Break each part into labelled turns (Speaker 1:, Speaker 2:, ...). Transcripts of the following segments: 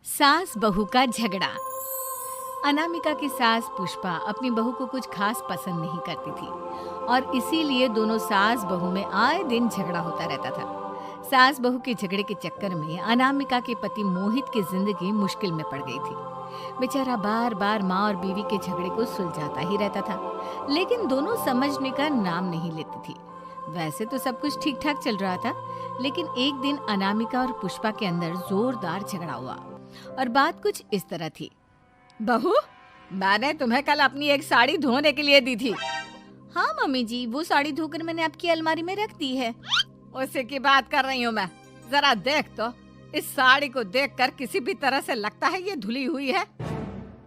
Speaker 1: सास बहू का झगड़ा। अनामिका की सास पुष्पा अपनी बहू को कुछ खास पसंद नहीं करती थी और इसीलिए दोनों सास बहू में आए दिन झगड़ा होता रहता था। सास बहू के झगड़े के चक्कर में अनामिका के पति मोहित की जिंदगी मुश्किल में पड़ गई थी। बेचारा बार बार माँ और बीवी के झगड़े को सुलझाता ही रहता था, लेकिन दोनों समझने का नाम नहीं लेती थी। वैसे तो सब कुछ ठीक ठाक चल रहा था, लेकिन एक दिन अनामिका और पुष्पा के अंदर जोरदार झगड़ा हुआ और बात कुछ इस तरह थी। बहू, मैंने तुम्हें कल अपनी एक साड़ी धोने के लिए दी थी। हाँ मम्मी जी, वो साड़ी धोकर मैंने आपकी अलमारी में रख दी है। उसी की बात कर रही हूँ मैं। जरा देख तो, इस साड़ी को देखकर किसी भी तरह से लगता है ये धुली हुई है।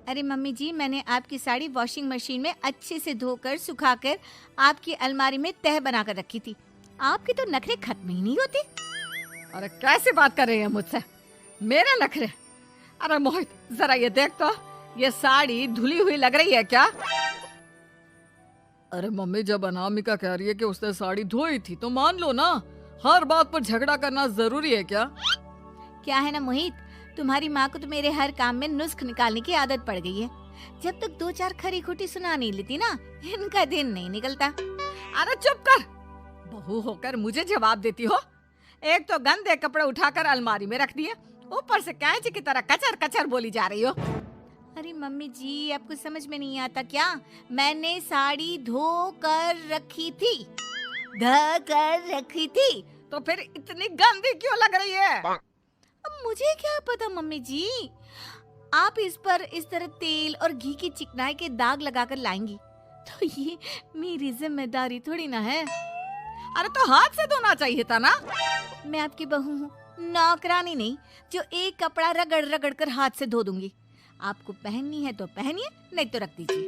Speaker 1: अरे मम्मी जी, मैंने आपकी साड़ी वॉशिंग मशीन में अच्छे से धोकर सुखाकर आपकी अलमारी में तह बनाकर रखी थी। आपके तो नखरे खत्म ही नहीं होते। अरे कैसे बात कर रही है मुझसे? मेरे नखरे? अरे मोहित, जरा ये देख तो, ये साड़ी धुली हुई लग रही है क्या?
Speaker 2: अरे मम्मी, जब अनामिका कह रही है कि उसने साड़ी धोई थी तो मान लो ना। हर बात पर झगड़ा करना जरूरी है क्या?
Speaker 1: क्या है ना मोहित, तुम्हारी माँ को तो मेरे हर काम में नुस्ख निकालने की आदत पड़ गई है। जब तक दो चार खरी खोटी सुना नहीं लेती ना, इनका दिन नहीं निकलता।
Speaker 2: अरे चुप कर, बहू होकर मुझे जवाब देती हो। एक तो गंदे कपड़े उठाकर अलमारी में रख दिए, ऊपर से कैंची की तरह कचर कचर बोली जा रही हो।
Speaker 1: अरे मम्मी जी, आपको समझ में नहीं आता क्या? मैंने साड़ी धो कर रखी थी।
Speaker 2: तो फिर इतनी गंदी क्यों लग रही है?
Speaker 1: अब मुझे क्या पता मम्मी जी, आप इस पर इस तरह तेल और घी की चिकनाई के दाग लगाकर लाएंगी तो ये मेरी जिम्मेदारी थोड़ी ना है।
Speaker 2: अरे तो हाथ से धोना चाहिए था ना।
Speaker 1: मैं आपकी बहू हूँ, नौकरानी नहीं जो एक कपड़ा रगड़ रगड़ कर हाथ से धो दूंगी। आपको पहननी है तो पहनिए, नहीं तो रख दीजिए।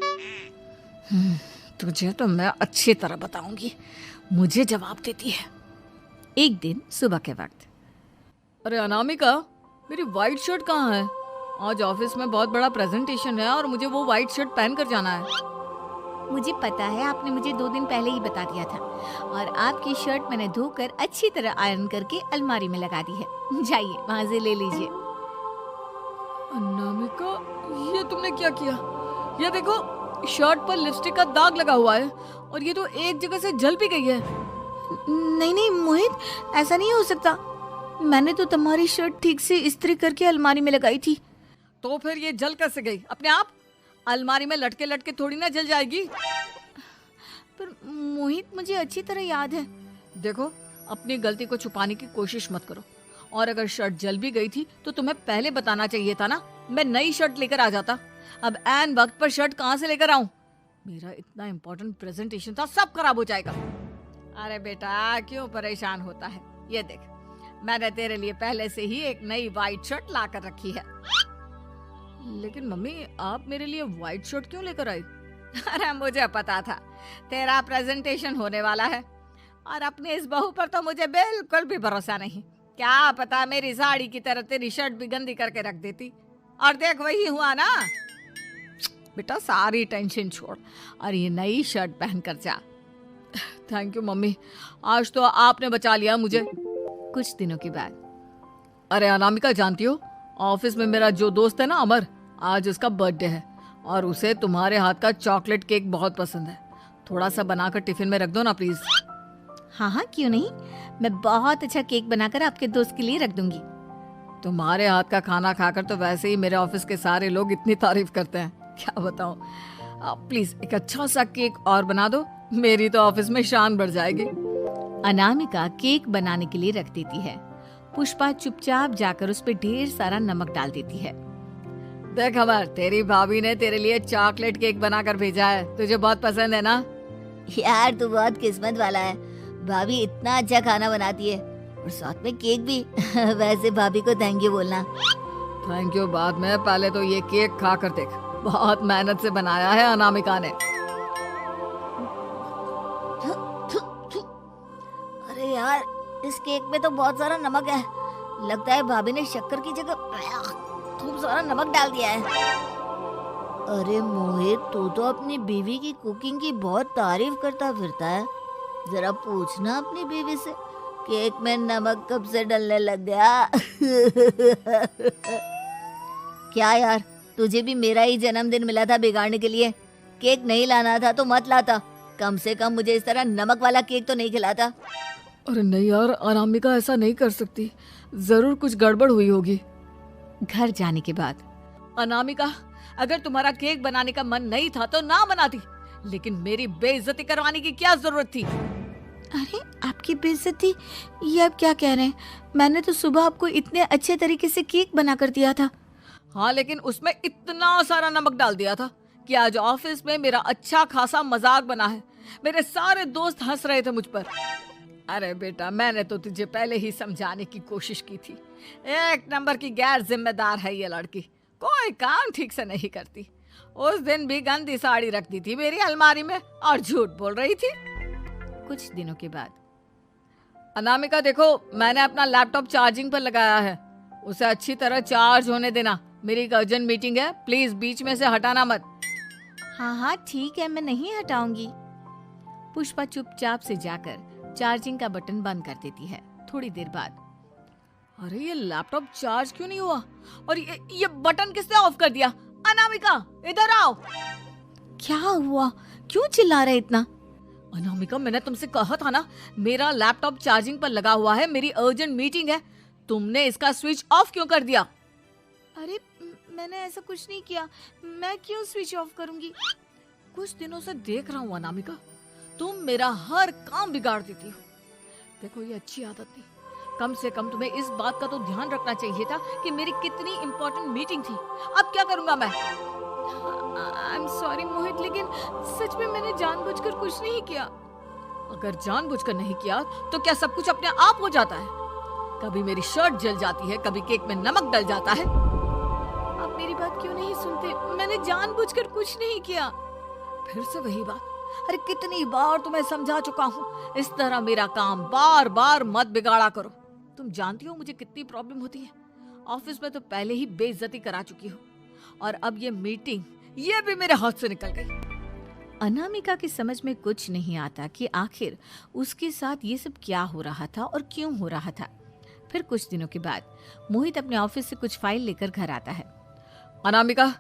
Speaker 2: तुझे तो मैं अच्छी तरह बताऊंगी, मुझे जवाब देती है।
Speaker 1: एक दिन सुबह के वक्त,
Speaker 2: अरे अनामिका, मेरी व्हाइट शर्ट कहाँ है? आज ऑफिस में बहुत बड़ा प्रेजेंटेशन है और मुझे वो व्हाइट शर्ट पहन कर जाना है।
Speaker 1: मुझे पता है, आपने मुझे 2 दिन पहले ही बता दिया था और आपकी शर्ट मैंने धोकर अच्छी तरह आयरन करके अलमारी में लगा दी है। जाइए वहाँ से ले लीजिए।
Speaker 2: अनामिका, ये तुमने क्या किया? ये देखो, शर्ट पर लिपस्टिक का दाग लगा हुआ है और ये तो एक जगह से जल भी गई है।
Speaker 1: नहीं नहीं मोहित, ऐसा नहीं हो सकता। मैंने तो तुम्हारी शर्ट ठीक से इस्त्री करके अलमारी में लगाई थी।
Speaker 2: तो फिर ये जल कैसे गई अपने आप? अलमारी में लटके लटके थोड़ी ना जल जाएगी।
Speaker 1: पर मोहित, मुझे अच्छी तरह याद है।
Speaker 2: देखो, अपनी गलती को छुपाने की कोशिश मत करो। और अगर शर्ट जल भी गई थी तो तुम्हें पहले बताना चाहिए था ना। मैं नई शर्ट लेकर आ जाता। अब ऐन वक्त पर शर्ट कहाँ से लेकर आऊं? मेरा इतना इम्पोर्टेंट प्रेजेंटेशन था, सब खराब हो जाएगा। अरे बेटा, क्यों परेशान होता है? ये देख, मैंने तेरे लिए पहले से ही एक नई व्हाइट शर्ट ला कर रखी है। लेकिन मम्मी, आप मेरे लिए व्हाइट शर्ट क्यों लेकर आई? अरे मुझे पता था तेरा प्रेजेंटेशन होने वाला है और अपनी इस बहू पर तो मुझे बिल्कुल भी भरोसा नहीं। क्या पता मेरी साड़ी की तरह तेरी शर्ट भी गंदी करके रख देती। और देख, वही हुआ ना। बेटा, सारी टेंशन छोड़ और ये नई शर्ट पहन कर जा। थैंक यू मम्मी, आज तो आपने बचा लिया मुझे।
Speaker 1: कुछ दिनों के बाद,
Speaker 2: अरे अनामिका, जानती हो, ऑफिस में मेरा जो दोस्त है ना अमर, आज उसका बर्थडे है और उसे तुम्हारे हाथ का चॉकलेट केक बहुत पसंद है। थोड़ा सा बनाकर टिफिन में रख दो ना प्लीज।
Speaker 1: हाँ हाँ, क्यों नहीं। मैं बहुत अच्छा केक बनाकर आपके दोस्त के लिए रख दूंगी।
Speaker 2: तुम्हारे हाथ का खाना खाकर तो वैसे ही मेरे ऑफिस के सारे लोग इतनी तारीफ करते हैं, क्या बताऊं। प्लीज एक अच्छा सा केक और बना दो, मेरी तो ऑफिस में शान बढ़ जाएगी।
Speaker 1: अनामिका केक बनाने के लिए रख देती है। पुष्पा चुपचाप जाकर उस पे ढेर सारा नमक डाल देती है।
Speaker 2: देख अमर, तेरी भाभी ने तेरे लिए चॉकलेट केक बनाकर भेजा है, तुझे बहुत पसंद है ना?
Speaker 1: यार, तू बहुत किस्मत वाला है। भाभी इतना अच्छा खाना बनाती है और साथ में केक भी। वैसे भाभी को थैंक यू बोलना।
Speaker 2: थैंक यू बाद में, पहले तो ये केक खा कर देख। बहुत मेहनत से बनाया है अनामिका ने।
Speaker 1: अरे यार, इस केक में तो बहुत सारा नमक है। लगता है भाभी ने शक्कर की जगह खूब सारा नमक डाल दिया है। अरे मोहित, तू तो अपनी बीवी की कुकिंग की बहुत तारीफ करता फिरता है। जरा पूछना अपनी बीवी से, केक में नमक कब से डलने लग गया। क्या यार, तुझे भी मेरा ही जन्मदिन मिला था बिगाड़ने के लिए। केक नहीं लाना था तो मत लाता, कम से कम मुझे इस तरह नमक वाला केक तो नहीं खिलाता।
Speaker 2: अरे नहीं यार, अनामिका ऐसा नहीं कर सकती, जरूर कुछ गड़बड़ हुई होगी।
Speaker 1: घर जाने के बाद
Speaker 2: अनामिका, अगर तुम्हारा केक बनाने का मन नहीं था तो ना बनाती, लेकिन मेरी बेइज्जती करवाने की क्या जरूरत थी?
Speaker 1: अरे आपकी बेइज्जती, ये आप क्या कह रहे हैं? मैंने तो सुबह आपको इतने अच्छे तरीके से केक बना कर दिया था।
Speaker 2: हाँ, लेकिन उसमें इतना सारा नमक डाल दिया था कि आज ऑफिस में मेरा अच्छा खासा मजाक बना है। मेरे सारे दोस्त हंस रहे थे मुझ पर। अरे बेटा, मैंने तो तुझे पहले ही समझाने की कोशिश की थी। एक नंबर की गैर जिम्मेदार है ये लड़की, कोई काम ठीक से नहीं करती। उस दिन भी गंदी साड़ी रख दी थी मेरी अलमारी में और झूठ बोल रही थी।
Speaker 1: कुछ दिनों के बाद
Speaker 2: अनामिका देखो, मैंने अपना लैपटॉप चार्जिंग पर लगाया है, उसे अच्छी तरह चार्ज होने देना। मेरी एक अर्जेंट मीटिंग है, प्लीज बीच में से हटाना मत।
Speaker 1: हाँ हाँ ठीक है, मैं नहीं हटाऊंगी। पुष्पा चुपचाप से जाकर चार्जिंग का बटन बंद कर देती है। थोड़ी देर बाद
Speaker 2: अरे ये लैपटॉप चार्ज क्यों नहीं हुआ? और ये बटन किसने ऑफ कर दिया? अनामिका इधर आओ।
Speaker 1: क्या हुआ, क्यों चिल्ला रहे इतना?
Speaker 2: अनामिका, मैंने तुमसे कहा था ना, मेरा लैपटॉप चार्जिंग पर लगा हुआ है, मेरी अर्जेंट मीटिंग है। तुमने इसका स्विच ऑफ क्यों कर दिया?
Speaker 1: अरे मैंने ऐसा कुछ नहीं किया, मैं क्यों स्विच ऑफ करूंगी?
Speaker 2: कुछ दिनों से देख रहा हूँ अनामिका, तुम मेरा हर काम बिगाड़ देती हो। देखो ये अच्छी आदत नहीं, कम से कम तुम्हें इस बात का तो ध्यान रखना चाहिए था कि मेरी कितनी इम्पोर्टेंट मीटिंग थी। अब क्या करूंगा मैं?
Speaker 1: आई एम सॉरी मोहित, लेकिन सच में मैंने जानबूझकर कुछ नहीं किया।
Speaker 2: अगर जानबूझकर नहीं किया तो क्या सब कुछ अपने आप हो जाता है? कभी मेरी शर्ट जल जाती है, कभी केक में नमक डल जाता है।
Speaker 1: आप मेरी बात क्यों नहीं सुनते? मैंने जानबूझकर कुछ नहीं किया।
Speaker 2: फिर से वही बात। अरे कितनी बार तुम्हें समझा चुका हूँ, इस तरह मेरा काम बार बार मत बिगाड़ा करो। तुम जानती हो मुझे कितनी प्रॉब्लम होती है। ऑफिस में तो पहले ही बेइज्जती करा चुकी हो, और अब ये मीटिंग, ये भी मेरे हाथ से निकल गई।
Speaker 1: अनामिका की समझ में कुछ नहीं आता कि आखिर उसके साथ ये सब क्या हो रहा था और क्यों हो रहा था। फिर कुछ दिनों के बाद मोहित अपने ऑफिस से कुछ फाइल लेकर घर आता है।
Speaker 2: अनामिका,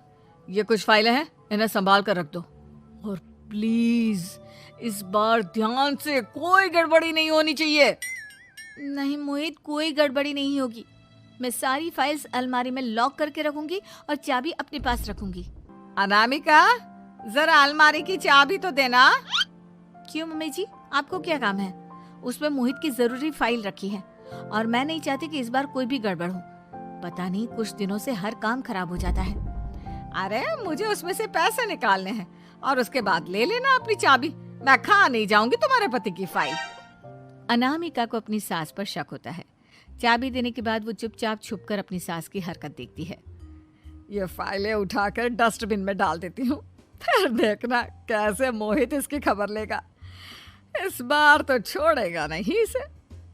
Speaker 2: ये कुछ फाइलें हैं, इन्हें संभाल कर रख दो, और प्लीज इस बार ध्यान से, कोई गड़बड़ी नहीं होनी चाहिए।
Speaker 1: नहीं मोहित, कोई गड़बड़ी नहीं होगी। मैं सारी फाइल्स अलमारी में लॉक करके रखूंगी और चाबी अपने पास रखूंगी।
Speaker 2: अनामिका, जरा अलमारी की चाबी तो देना।
Speaker 1: क्यों मम्मी जी, आपको क्या काम है? उसमें मोहित की जरूरी फाइल रखी है और मैं नहीं चाहती कि इस बार कोई भी गड़बड़ हो। पता नहीं कुछ दिनों से हर काम खराब हो जाता है।
Speaker 2: अरे मुझे उसमें से पैसे निकालने हैं और उसके बाद ले लेना अपनी चाबी। मैं खा नहीं जाऊंगी तुम्हारे पति की फाइल।
Speaker 1: अनामिका को अपनी सास पर शक होता है। चाबी देने के बाद वो चुपचाप छुपकर अपनी सास की हरकत देखती है।
Speaker 2: ये फाइलें उठाकर डस्टबिन में डाल देती हूँ, फिर देखना कैसे मोहित इसकी खबर लेगा। इस बार तो छोड़ेगा नहीं इसे।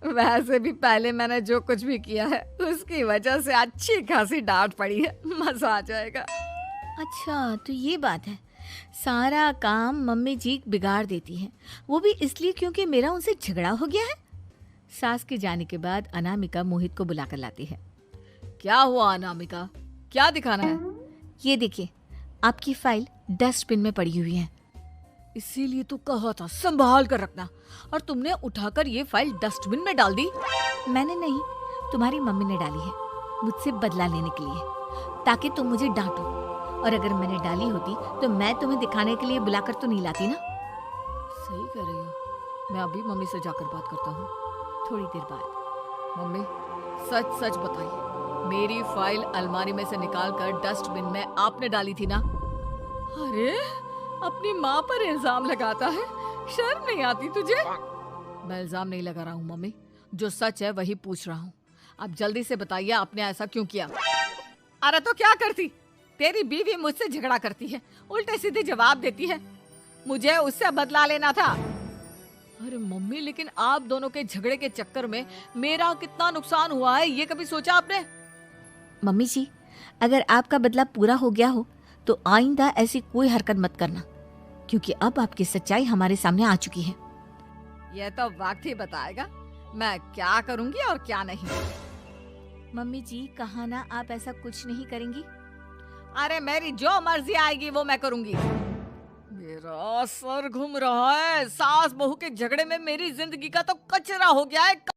Speaker 2: वैसे भी पहले मैंने जो कुछ भी किया है उसकी वजह से अच्छी खासी डांट पड़ी है, मजा आ जाएगा।
Speaker 1: अच्छा तो ये बात है, सारा काम मम्मी जी बिगाड़ देती हैं, वो भी इसलिए क्योंकि मेरा उनसे झगड़ा हो गया है। सास के जाने के बाद अनामिका मोहित को बुलाकर लाती है।
Speaker 2: क्या हुआ अनामिका, क्या दिखाना है?
Speaker 1: ये देखिए, आपकी फाइल डस्टबिन में पड़ी हुई है।
Speaker 2: इसीलिए तो कहा था संभाल कर रखना, और तुमने उठाकर ये फाइल डस्टबिन में डाल दी।
Speaker 1: मैंने नहीं, तुम्हारी मम्मी ने डाली है, मुझसे बदला लेने के लिए, ताकि तुम मुझे डांटो। और अगर मैंने डाली होती तो मैं तुम्हें दिखाने के लिए बुलाकर तो नहीं लाती ना।
Speaker 2: सही कह रही हो, मैं अभी मम्मी से जाकर बात करता हूँ।
Speaker 1: थोड़ी देर बाद,
Speaker 2: मम्मी सच सच बताइए, मेरी फाइल अलमारी में से निकालकर डस्टबिन में आपने डाली थी ना? अरे अपनी माँ पर इल्जाम लगाता है, शर्म नहीं आती तुझे? मैं इल्जाम नहीं लगा रहा हूँ मम्मी, जो सच है वही पूछ रहा हूँ। अब जल्दी से बताइए आपने ऐसा क्यों किया? अरे तो क्या करती, तेरी बीवी मुझसे झगड़ा करती है, उल्टे सीधे जवाब देती है, मुझे उससे बदला लेना था। अरे मम्मी, लेकिन आप दोनों के झगड़े के चक्कर में मेरा कितना नुकसान हुआ है, ये कभी सोचा आपने?
Speaker 1: मम्मी जी, अगर आपका बदला पूरा हो गया हो तो आइंदा ऐसी कोई हरकत मत करना, क्योंकि अब आपकी सच्चाई हमारे सामने आ चुकी है।
Speaker 2: यह तो वक्त ही बताएगा मैं क्या करूंगी और क्या नहीं।
Speaker 1: मम्मी जी, कहा ना आप ऐसा कुछ नहीं करेंगी।
Speaker 2: अरे मेरी जो मर्जी आएगी वो मैं करूंगी। मेरा सर घूम रहा है। सास बहू के झगड़े में मेरी जिंदगी का तो कचरा हो गया है।